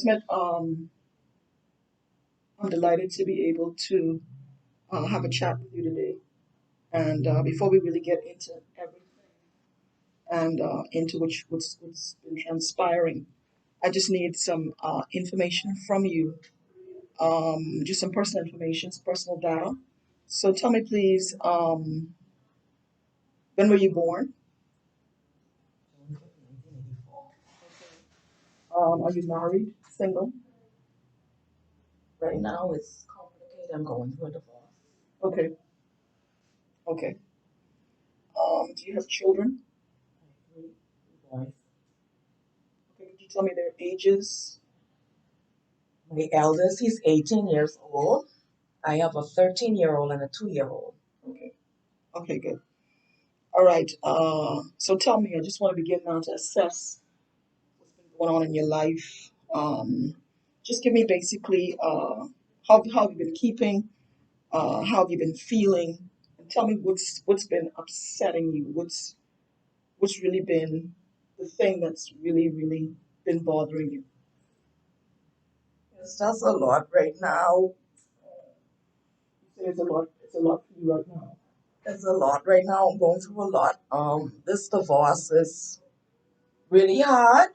Smith, I'm delighted to be able to have a chat with you today. And before we really get into everything and into what's been transpiring, I just need some information from you, just some personal information, some personal data. So tell me, please, when were you born? Are you married, single? Right now, it's complicated. I'm going through a divorce. Okay, okay. Do you have children? Three boys. Okay, could you tell me their ages? My eldest, he's 18 years old. I have a 13-year-old and a 2-year-old. Okay, okay, good. All right. So tell me, I just want to begin now to assess what's been going on in your life. Just give me basically how have you been keeping, how have you been feeling, and tell me what's been upsetting you. What's really been the thing that's really been bothering you. It's just a lot right now. You say it's a lot. It's a lot for you right now. It's a lot right now. I'm going through a lot. This divorce is really hard.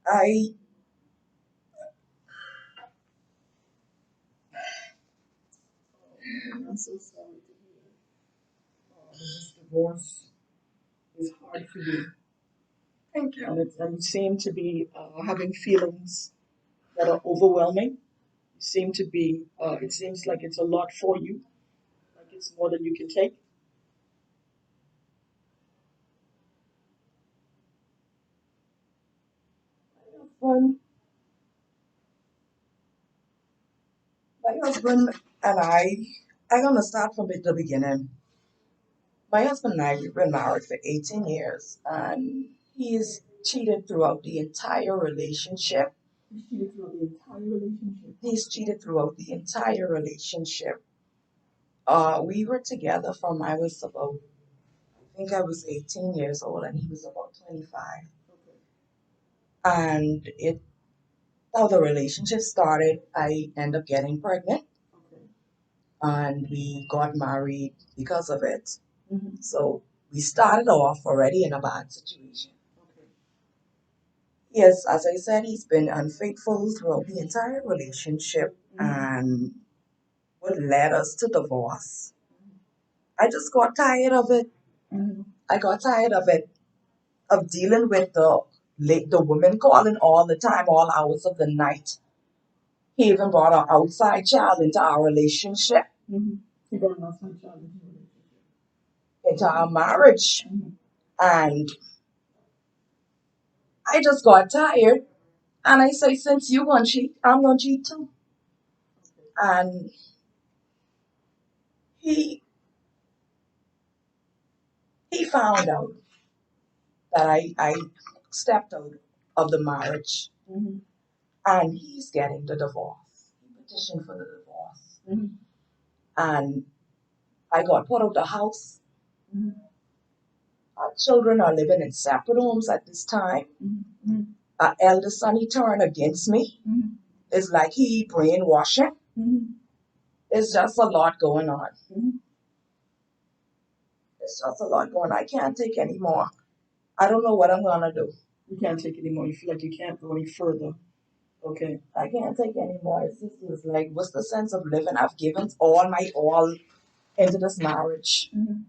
I I'm so sorry to hear. This divorce is hard for you, Thank you. and you seem to be having feelings that are overwhelming. You seem to be. It seems like it's a lot for you, like it's more than you can take. Husband, my husband and I'm gonna start from the beginning. My husband and I, we've been married for 18 years, and he's cheated throughout the entire relationship. You cheated throughout the entire relationship. He's cheated throughout the entire relationship. We were together from I think I was 18 years old, and he was about 25. Okay. And how the relationship started, I ended up getting pregnant, Okay. and we got married because of it. Mm-hmm. So we started off already in a bad situation. Okay. Yes, as I said, he's been unfaithful throughout the entire relationship, Mm-hmm. and what led us to divorce. I just got tired of it. Mm-hmm. I got tired of it, of dealing with the woman calling all the time, all hours of the night. He even brought an outside child into our relationship, Mm-hmm. You brought an outside child into your relationship. into our marriage. Mm-hmm. And I just got tired. And I say, since you gonna cheat, I'm gonna cheat too. And he he found out that I stepped out of the marriage, Mm-hmm. and he's getting the divorce. He petitioned for the divorce. Mm-hmm. And I got put out of the house. Mm-hmm. Our children are living in separate homes at this time. Mm-hmm. Our eldest son, he turned against me. Mm-hmm. It's like he brainwashing. Mm-hmm. It's just a lot going on. Mm-hmm. It's just a lot going on. I can't take any more. I don't know what I'm gonna do. You can't take it anymore. You feel like you can't go any further. Okay. I can't take any more. It's just it's like, what's the sense of living? I've given all my all into this marriage. Mm-hmm.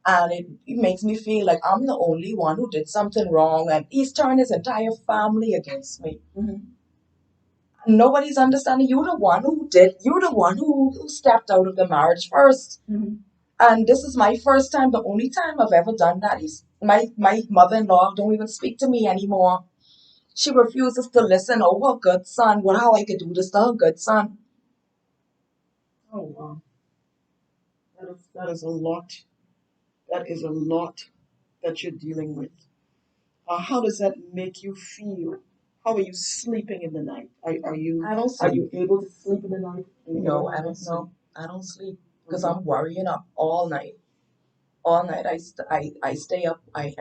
And it makes me feel like I'm the only one who did something wrong, and he's turned his entire family against me. Mm-hmm. Nobody's understanding. You're the one who did. You're the one who stepped out of the marriage first. Mm-hmm. And this is my first time. The only time I've ever done that is my mother-in-law don't even speak to me anymore. She refuses to listen. Oh, her good son. What? How I could do this to her good son? Oh wow. That is a lot. That is a lot that you're dealing with. How does that make you feel? How are you sleeping in the night? I don't Are you sleep. able to sleep in the night? No, I don't know. I don't sleep because I'm worrying up all night. All night I stay up. I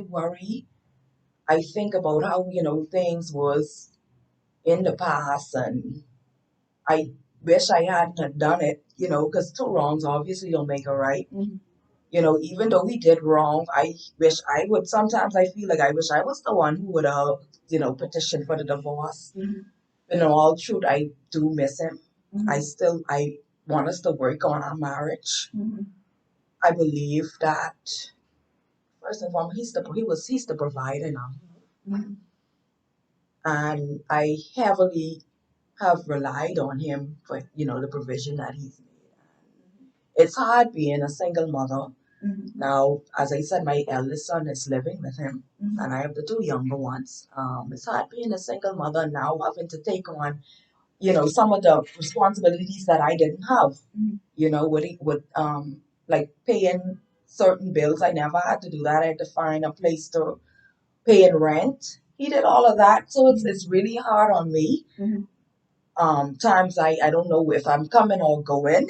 worry. I think about how, things was in the past, and I wish I hadn't have done it, because two wrongs obviously don't make a right. Even though we did wrong, I wish I would. Sometimes I feel like I wish I was the one who would have, petitioned for the divorce. In all truth, I do miss him. I want us to work on our marriage. I believe that first and foremost, he's the provider now, and I heavily have relied on him for the provision that he's made. It's hard being a single mother. Now, as I said, my eldest son is living with him, and I have the two younger ones. It's hard being a single mother now, having to take on, some of the responsibilities that I didn't have. With like paying certain bills, I never had to do that. I had to find a place to pay in rent. He did all of that, so it's really hard on me. Times I don't know if I'm coming or going.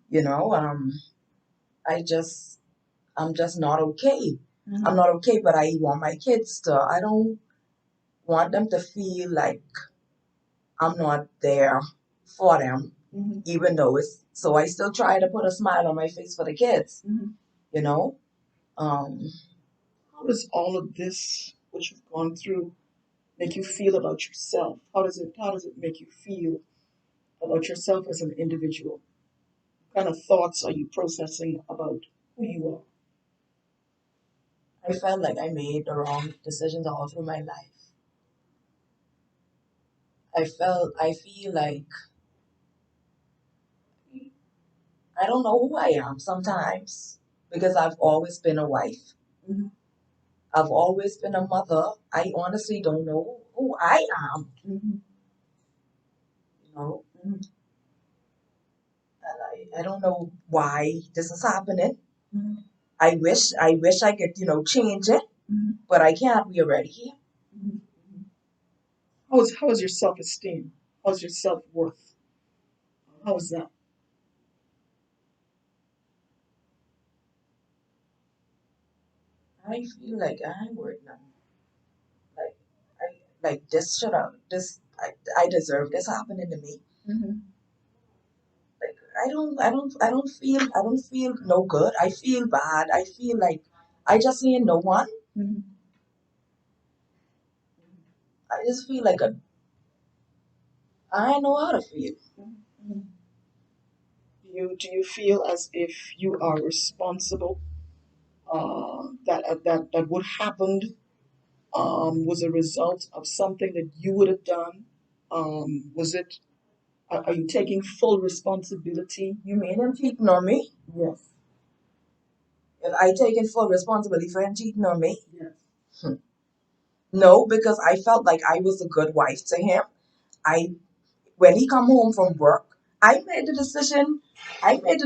You know, I just I'm just not okay. I'm not okay, but I want my kids to. I don't want them to feel like I'm not there for them, even though it's. So I still try to put a smile on my face for the kids. You know. Um, How does all of this, what you've gone through, make you feel about yourself? How does it make you feel about yourself as an individual? What kind of thoughts are you processing about who you are? I felt like I made the wrong decisions all through my life. I feel like I don't know who I am sometimes because I've always been a wife. Mm-hmm. I've always been a mother. I honestly don't know who I am. Mm-hmm. You know, and I don't know why this is happening. Mm-hmm. I wish I could, change it, but I can't. We already here. Mm-hmm. How is your self-esteem? How's your self-worth? How is that? I feel like I'm worth now. Like like this should have this. I deserve this happening to me. Mm-hmm. Like I don't feel no good. I feel bad. I feel like I just ain't no one. Mm-hmm. I just feel like I know how to feel. Mm-hmm. Do you feel as if you are responsible? That what happened was a result of something that you would have done. Was it? Are you taking full responsibility? You mean him cheating on me? Yes. If I taking full responsibility for him cheating on me? Yes. Hmm. No, because I felt like I was a good wife to him. I when he come home from work, I made the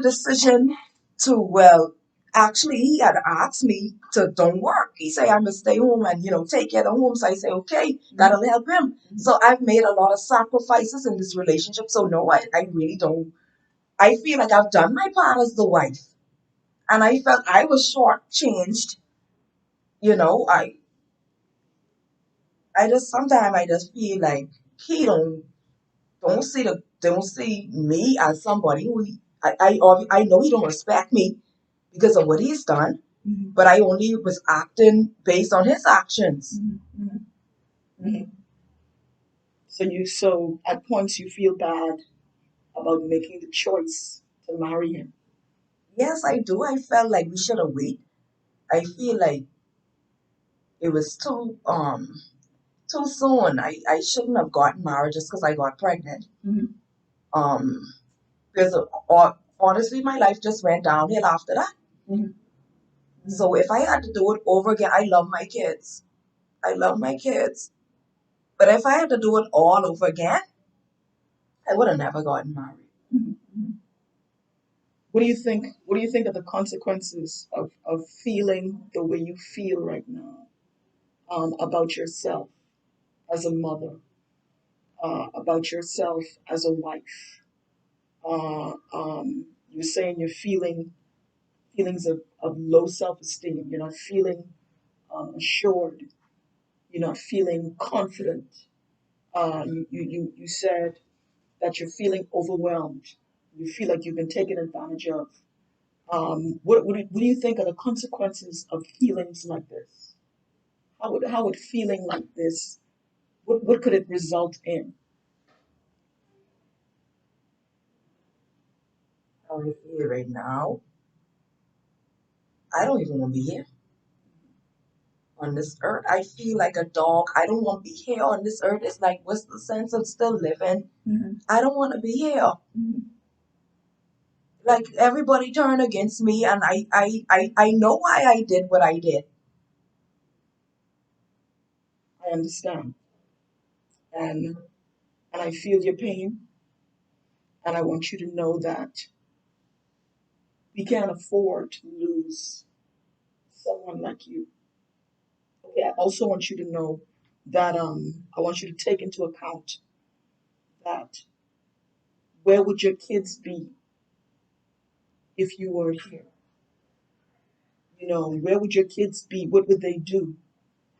decision to, well, actually he had asked me to don't work. He said I must stay home and take care of the home. So I say okay, that'll help him. So I've made a lot of sacrifices in this relationship. So no, I really don't. I feel like I've done my part as the wife, and I felt I was shortchanged. You know, I just sometimes I just feel like he don't see me as somebody who I know he don't respect me because of what he's done, Mm-hmm. but I only was acting based on his actions. Mm-hmm. Mm-hmm. So at points you feel bad about making the choice to marry him. Yes, I do. I felt like we should have waited. I feel like it was too soon. I shouldn't have gotten married just because I got pregnant. Mm-hmm. Um, because honestly, my life just went downhill after that. Mm-hmm. So if I had to do it over again, I love my kids. I love my kids. But if I had to do it all over again, I would have never gotten married. Mm-hmm. What do you think are the consequences of feeling the way you feel right now about yourself as a mother, about yourself as a wife? You're saying you're feeling feelings of low self-esteem. You're not feeling assured. you're not feeling confident. You said that you're feeling overwhelmed. You feel like you've been taken advantage of. What do you think are the consequences of feelings like this? How would feeling like this, what could it result in? How I feel right now, I don't even want to be here on this earth. I feel like a dog. I don't want to be here on this earth. It's like, what's the sense of still living? I don't want to be here. Like everybody turned against me, and I know why I did what I did. I understand, and I feel your pain, and I want you to know that we can't afford to lose someone like you. Okay, I also want you to know that I want you to take into account that where would your kids be if you were here? You know, where would your kids be? What would they do?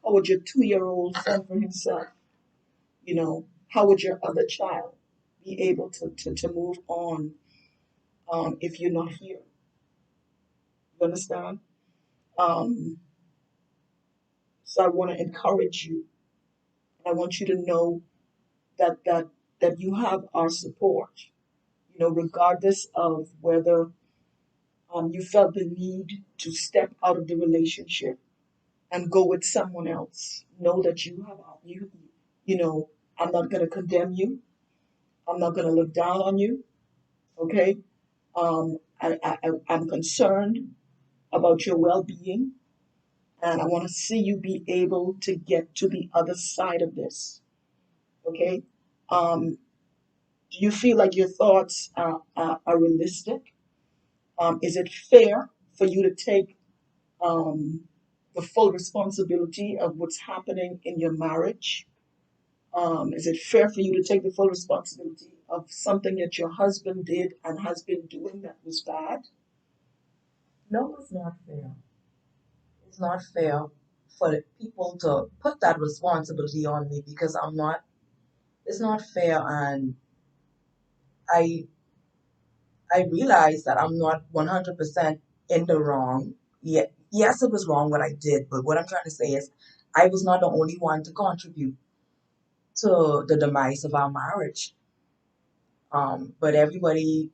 How would your 2-year-old fend for himself? You know, how would your other child be able to move on if you're not here? You understand? Um, so I want to encourage you. I want you to know that you have our support. You know, regardless of whether you felt the need to step out of the relationship and go with someone else. Know that you know, I'm not going to condemn you. I'm not going to look down on you. Okay. I'm concerned about your well-being, and I want to see you be able to get to the other side of this. Okay. Um, do you feel like your thoughts are realistic? Is it fair for you to take um, the full responsibility of what's happening in your marriage? Is it fair for you to take the full responsibility of something that your husband did and has been doing that was bad? No, it's not fair. It's not fair for the people to put that responsibility on me because I'm not. It's not fair, and I I realize that I'm not 100% in the wrong. Yet, yes, it was wrong what I did, but what I'm trying to say is I was not the only one to contribute to the demise of our marriage. But everybody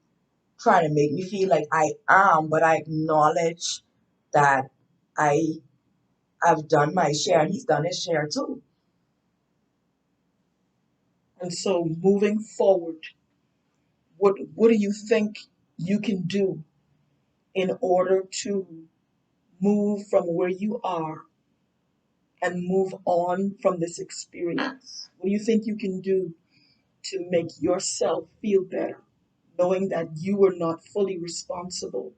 trying to make me feel like I am, but I acknowledge that I have done my share and he's done his share too. And so, moving forward, what do you think you can do in order to move from where you are and move on from this experience? What do you think you can do to make yourself feel better, knowing that you were not fully responsible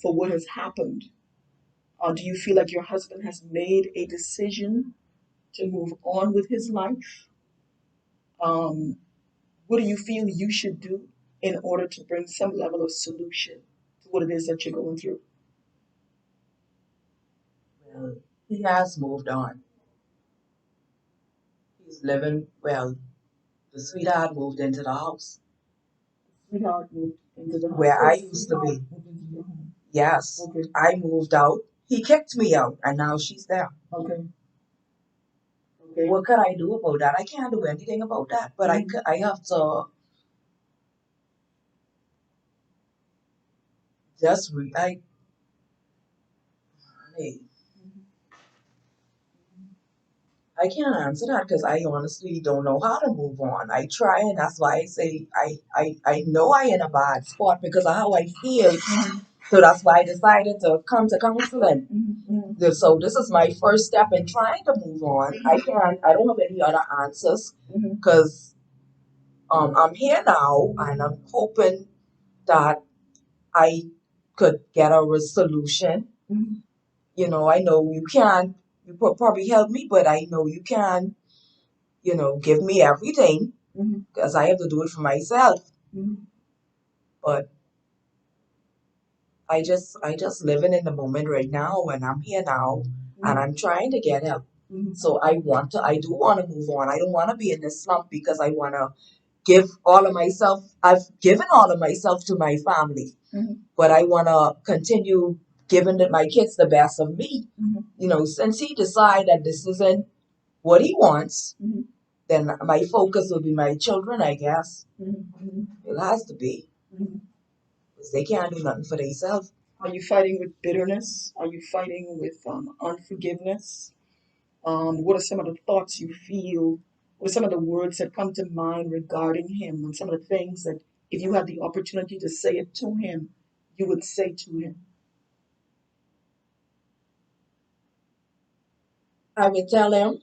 for what has happened? Do you feel like your husband has made a decision to move on with his life? Um, what do you feel you should do in order to bring some level of solution to what it is that you're going through? Well, he has moved on. He's living well. The sweetheart moved into the house Sweetheart moved into the house. where Oh, I used to sweetheart be. moved into your home. Yes, Okay, I moved out. He kicked me out, and now she's there. okay, okay. What could I do about that? I can't do anything about that, but I have to I, I I can't answer that because I honestly don't know how to move on. I try, and that's why I say I know I in a bad spot because of how I feel. So that's why I decided to come to counseling. So this is my first step in trying to move on. I don't have any other answers because I'm here now, and I'm hoping that I could get a resolution. You know, I know you can. You probably help me, but I know you can. You know, give me everything because I have to do it for myself. But I just living in the moment right now, and I'm here now, and I'm trying to get help. So I do want to move on. I don't want to be in this slump because I want to give all of myself. I've given all of myself to my family, but I want to continue giving my kids the best of me. Since he decided that this isn't what he wants, then my focus will be my children, I guess. It has to be because they can't do nothing for themselves. Are you fighting with bitterness? Are you fighting with unforgiveness? What are some of the thoughts you feel? What are some of the words that come to mind regarding him? And some of the things that, if you had the opportunity to say it to him, you would say to him? I would tell him,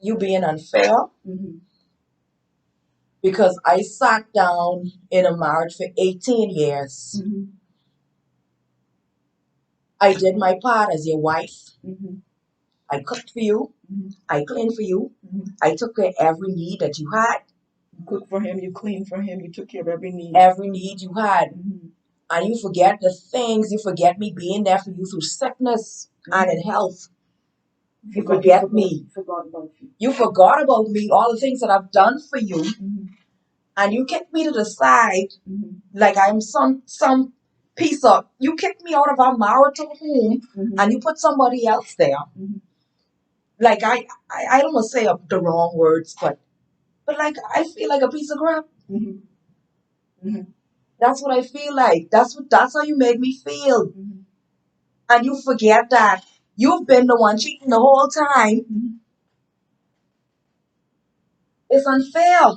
you being unfair because I sat down in a marriage for 18 years. I did my part as your wife. I cooked for you. I cleaned for you. I took care of every need that you had. You cooked for him, you cleaned for him, you took care of every need. Every need you had. And you forget the things, you forget me being there for you through sickness and in health. You forget me. Forgot about you. You forgot about me, all the things that I've done for you. And you kicked me to the side like I'm some piece of, you kicked me out of our marital home and you put somebody else there. Like I don't want to say the wrong words, but like I feel like a piece of crap. That's what I feel like. That's how you made me feel. And you forget that you've been the one cheating the whole time. It's unfair.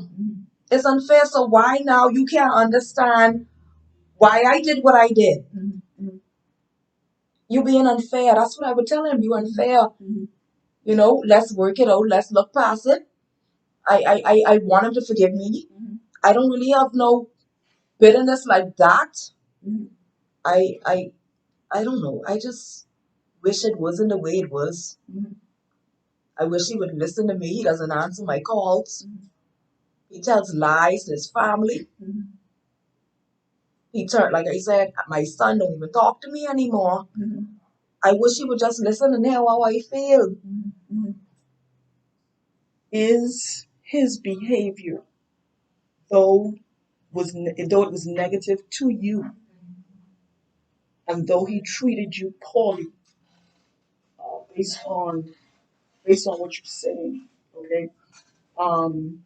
It's unfair. So why now you can't understand why I did what I did? You being unfair. That's what I would tell him. You unfair. Let's work it out. Let's look past it. I want him to forgive me. I don't really have no bitterness like that. I I I don't know. I just wish it wasn't the way it was. I wish he would listen to me. He doesn't answer my calls. He tells lies to his family. He turned, like I said, my son don't even talk to me anymore. I wish he would just listen and hear how I feel. Is his behavior, though it was negative to you, and though he treated you poorly, based on what you're saying, okay, um,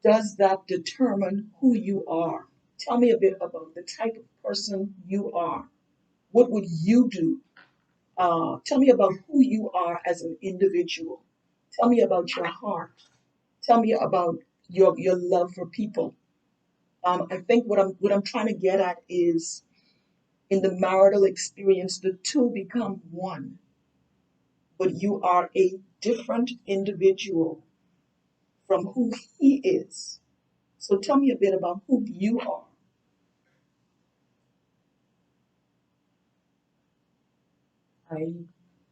does that determine who you are? Tell me a bit about the type of person you are. What would you do? Tell me about who you are as an individual. Tell me about your heart. Tell me about your love for people. I think what I'm trying to get at is, in the marital experience, the two become one, but you are a different individual from who he is. So tell me a bit about who you are. I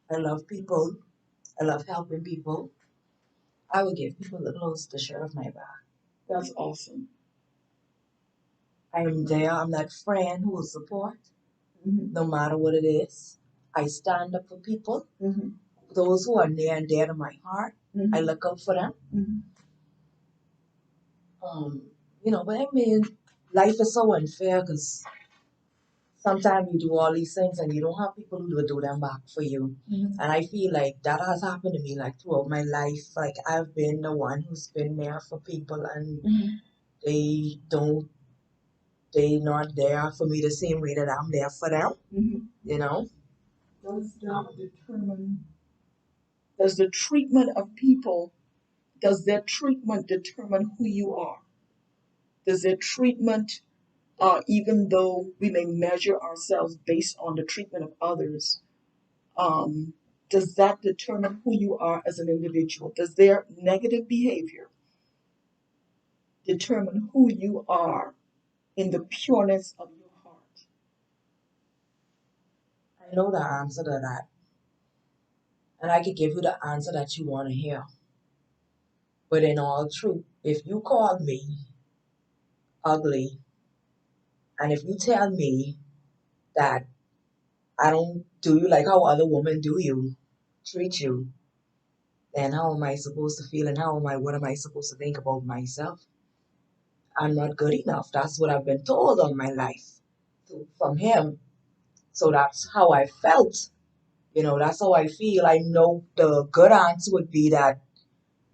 I love people. I love helping people. I would give people the clothes to share of my back. That's awesome. I am there. I'm that friend who will support no matter what it is. I stand up for people. Those who are near and dear to my heart. I look out for them. Um, but I mean, life is so unfair because sometimes you do all these things and you don't have people who will do them back for you. And I feel like that has happened to me like throughout my life. Like I've been the one who's been there for people and they don't, they not there for me the same way that I'm there for them. You know. Does that determine? Does the treatment of people? Does their treatment determine who you are? Does their treatment, even though we may measure ourselves based on the treatment of others, um, does that determine who you are as an individual? Does their negative behavior determine who you are in the pureness of your heart? I know the answer to that, and I could give you the answer that you want to hear. But in all truth, if you call me ugly, and if you tell me that I don't do you like how other women do you, treat you, then how am I supposed to feel and what am I supposed to think about myself? I'm not good enough. That's what I've been told all my life from him. So that's how I felt. That's how I feel. I know the good answer would be that,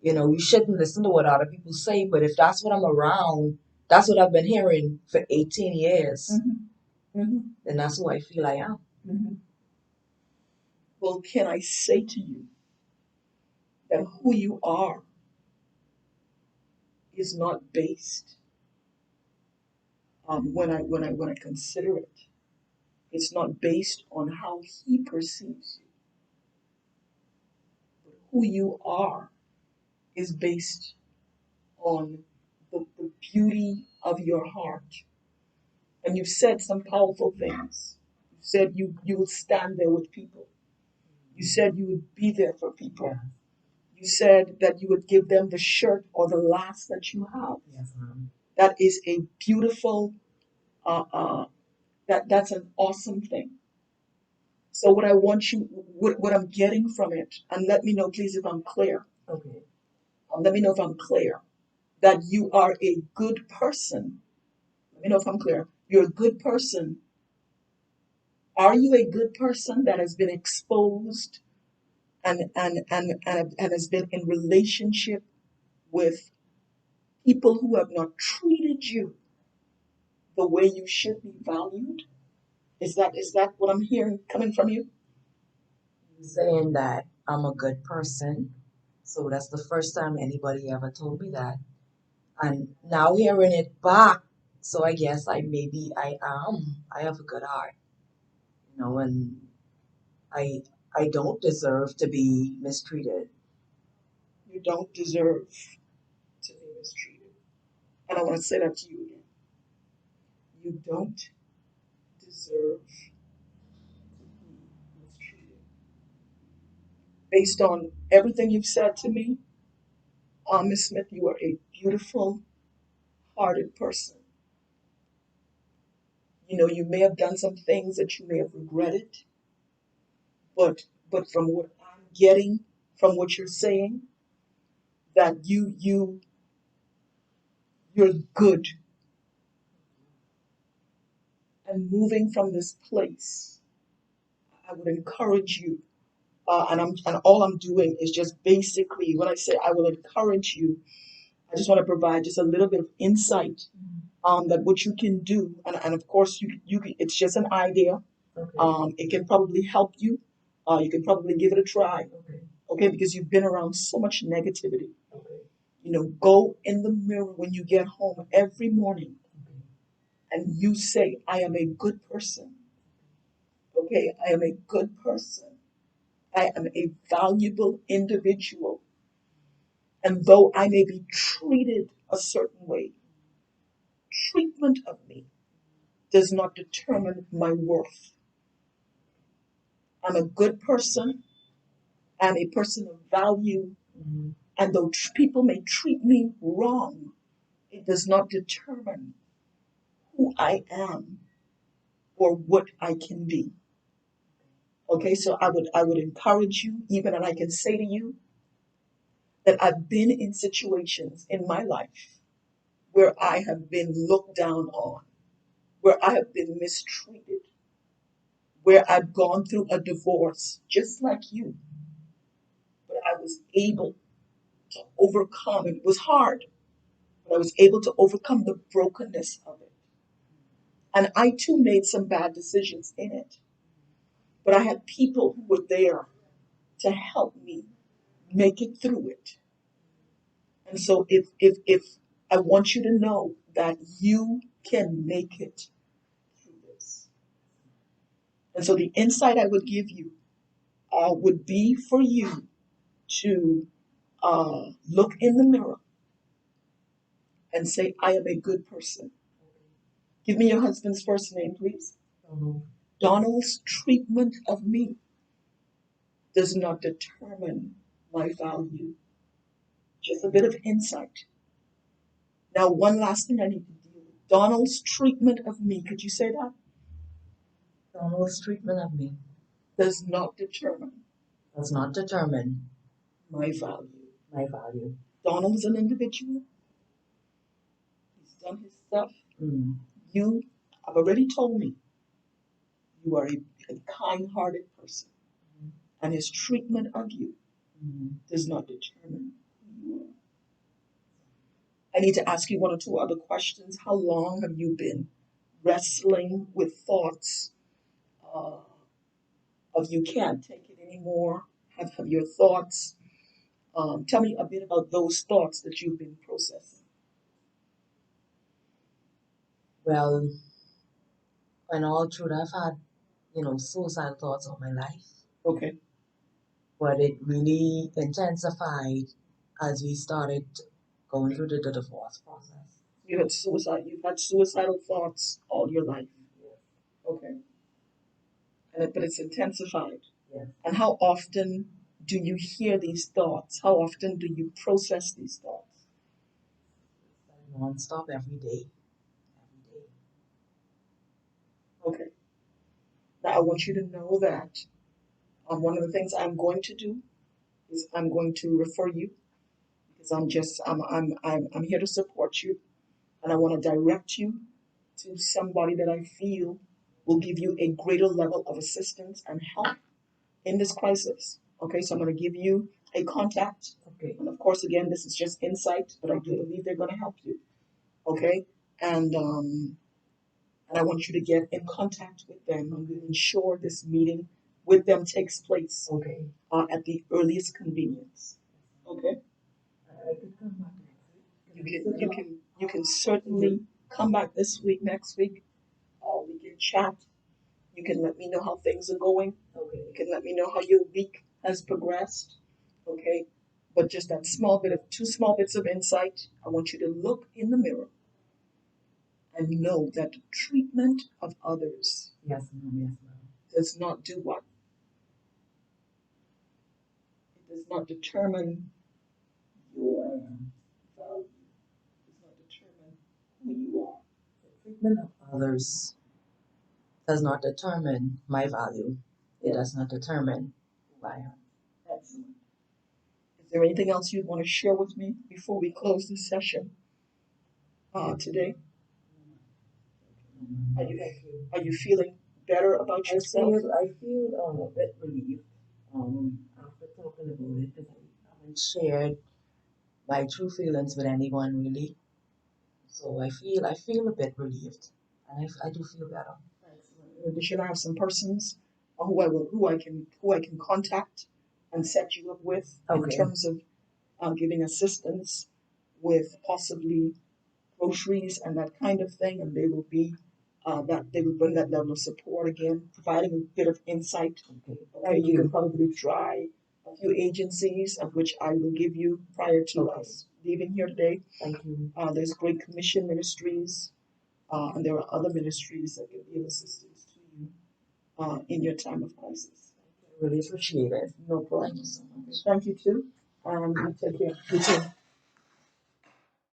you shouldn't listen to what other people say, but if that's what I'm around, that's what I've been hearing for 18 years, then that's who I feel I am. Well, can I say to you that who you are is not based when I consider it. It's not based on how he perceives you. Who you are is based on the beauty of your heart. And you've said some powerful things. You said you will stand there with people. You said you would be there for people. Yeah. You said that you would give them the shirt or the last that you have. Yes, ma'am. That is a beautiful, uh, uh, that's an awesome thing. So what I want you, what I'm getting from it, and let me know, please, if I'm clear. Okay. Let me know if I'm clear. That you are a good person. Let me know if I'm clear. You're a good person. Are you a good person that has been exposed and has been in relationship with people who have not treated you the way you should be valued? Is that what I'm hearing coming from you? Saying that I'm a good person. So that's the first time anybody ever told me that. And now hearing it back, so I guess I am. I have a good heart, and I I don't deserve to be mistreated. You don't deserve to be mistreated. And I want to say that to you again. You don't deserve to be mistreated. Based on everything you've said to me, Miss Smith, you are a beautiful hearted person. You may have done some things that you may have regretted, but from what I'm getting, from what you're saying, that you're good. And moving from this place, I would encourage you. And all I'm doing is just basically when I say I will encourage you, I just want to provide just a little bit of insight that what you can do, and of course you can, it's just an idea. Okay. It can probably help you. You can probably give it a try. Okay. Okay, because you've been around so much negativity. Okay. Go in the mirror when you get home every morning Okay. and you say, I am a good person. Okay, I am a good person. I am a valuable individual. And though I may be treated a certain way, treatment of me does not determine my worth. I'm a good person. I'm a person of value. And though people may treat me wrong, it does not determine who I am or what I can be. Okay, so I would encourage you, even, and I can say to you that I've been in situations in my life where I have been looked down on, where I have been mistreated, where I've gone through a divorce, just like you, but I was able to overcome. It was hard, but I was able to overcome the brokenness of it. And I too made some bad decisions in it, but I had people who were there to help me make it through it. And so if I want you to know that you can make it through this. And so the insight I would give you would be for you to look in the mirror and say, I am a good person. Give me your husband's first name, please. Donald's treatment of me does not determine my value. Just a bit of insight. Now, one last thing I need to deal with. Donald's treatment of me, could you say that? Donald's treatment of me Does not determine does not determine my value. my value. Donald is an individual. He's done his stuff. Mm. You have already told me you are a kind-hearted person, and his treatment of you does not determine who you are. I need to ask you one or two other questions. How long have you been wrestling with thoughts uh, of you can't take it anymore? Have your thoughts, tell me a bit about those thoughts that you've been processing. Well, and all through that, I've had, suicidal thoughts all my life. Okay. But it really intensified as we started going through the divorce process. You've had suicidal thoughts all your life. Okay. But it's intensified. Yes. And how often do you hear these thoughts? How often do you process these thoughts? Non-stop every day. Every day. Okay. Now I want you to know that one of the things I'm going to do is I'm going to refer you because I'm here to support you, and I want to direct you to somebody that I feel will give you a greater level of assistance and help in this crisis. Okay, so I'm going to give you a contact. Okay. And of course, again, this is just insight, but I do believe they're going to help you. Okay, and I want you to get in contact with them and we'll ensure this meeting with them takes place. Okay. At the earliest convenience. Okay. I could come back next week. You can certainly come back this week, next week. We can chat. You can let me know how things are going. Okay. You can let me know how your week has progressed. Okay. But just that small bit of two small bits of insight. I want you to look in the mirror and know that the treatment of others Yes, ma'am. Yes, ma'am. does not do what? It does not determine your value. It does not determine who you are. The treatment of others does not determine my value. It does not determine who I am. Excellent. Is there anything else you'd want to share with me before we close this session today? Are you are you feeling better about yourself? I feel a bit relieved after talking about it because I haven't shared my true feelings with anyone really. So I feel a bit relieved, and I do feel better. In addition, I have some persons who I can contact and set you up with in Okay. terms of giving assistance with possibly groceries and that kind of thing, and they will bring that level of support again, providing a bit of insight. Okay. Okay, you can probably try a few agencies of which I will give you prior to us leaving here today. Thank you. There's Great Commission Ministries, and there are other ministries that can be of assistance to you in your time of crisis. I really appreciate it. No problem. Thank you so much. Thank you too. You take care. You too.